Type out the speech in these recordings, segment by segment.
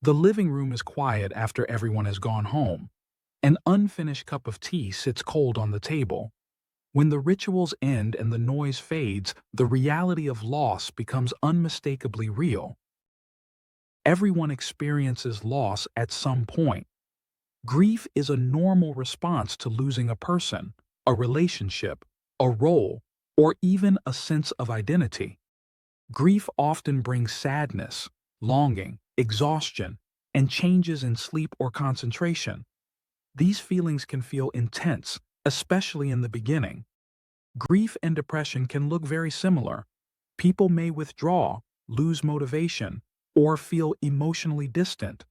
The living room is quiet after everyone has gone home. An unfinished cup of tea sits cold on the table. When the rituals end and the noise fades, the reality of loss becomes unmistakably real. Everyone experiences loss at some point. Grief is a normal response to losing a person, a relationship, a role, or even a sense of identity. Grief often brings sadness, longing, exhaustion, and changes in sleep or concentration. These feelings can feel intense, especially in the beginning. Grief and depression can look very similar. People may withdraw, lose motivation, or feel emotionally distant.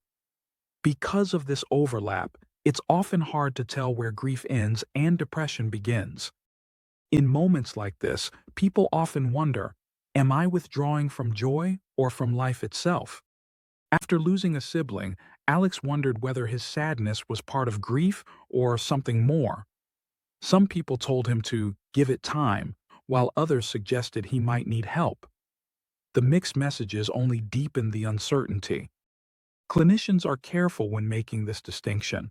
Because of this overlap, it's often hard to tell where grief ends and depression begins. In moments like this, people often wonder, am I withdrawing from joy or from life itself? After losing a sibling, Alex wondered whether his sadness was part of grief or something more. Some people told him to give it time, while others suggested he might need help. The mixed messages only deepened the uncertainty. Clinicians are careful when making this distinction.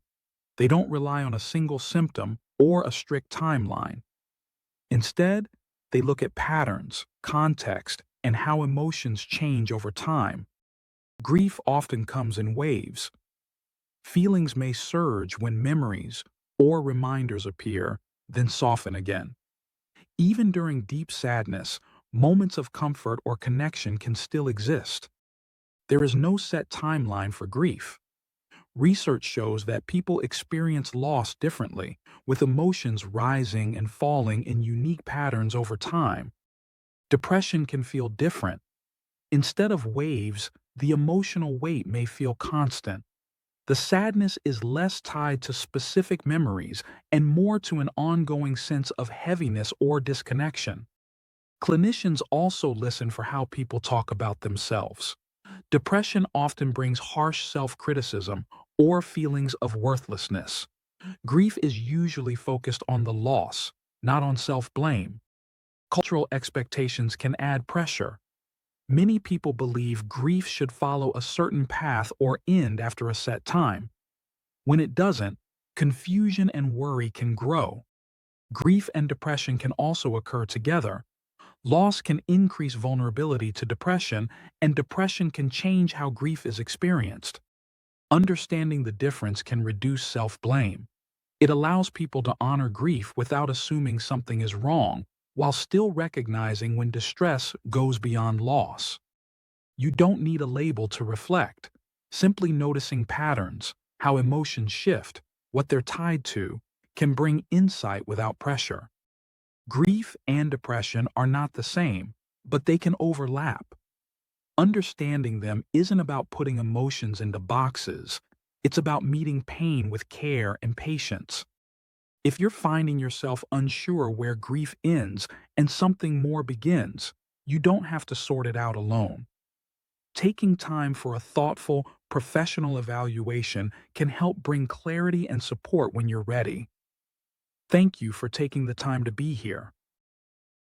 They don't rely on a single symptom or a strict timeline. Instead, they look at patterns, context, and how emotions change over time. Grief often comes in waves. Feelings may surge when memories or reminders appear, then soften again. Even during deep sadness, moments of comfort or connection can still exist. There is no set timeline for grief. Research shows that people experience loss differently, with emotions rising and falling in unique patterns over time. Depression can feel different. Instead of waves, the emotional weight may feel constant. The sadness is less tied to specific memories and more to an ongoing sense of heaviness or disconnection. Clinicians also listen for how people talk about themselves. Depression often brings harsh self-criticism or feelings of worthlessness. Grief is usually focused on the loss, not on self-blame. Cultural expectations can add pressure. Many people believe grief should follow a certain path or end after a set time. When it doesn't, confusion and worry can grow. Grief and depression can also occur together. Loss can increase vulnerability to depression, and depression can change how grief is experienced. Understanding the difference can reduce self-blame. It allows people to honor grief without assuming something is wrong, while still recognizing when distress goes beyond loss. You don't need a label to reflect. Simply noticing patterns, how emotions shift, what they're tied to, can bring insight without pressure. Grief and depression are not the same, but they can overlap. Understanding them isn't about putting emotions into boxes. It's about meeting pain with care and patience. If you're finding yourself unsure where grief ends and something more begins, you don't have to sort it out alone. Taking time for a thoughtful, professional evaluation can help bring clarity and support when you're ready. Thank you for taking the time to be here.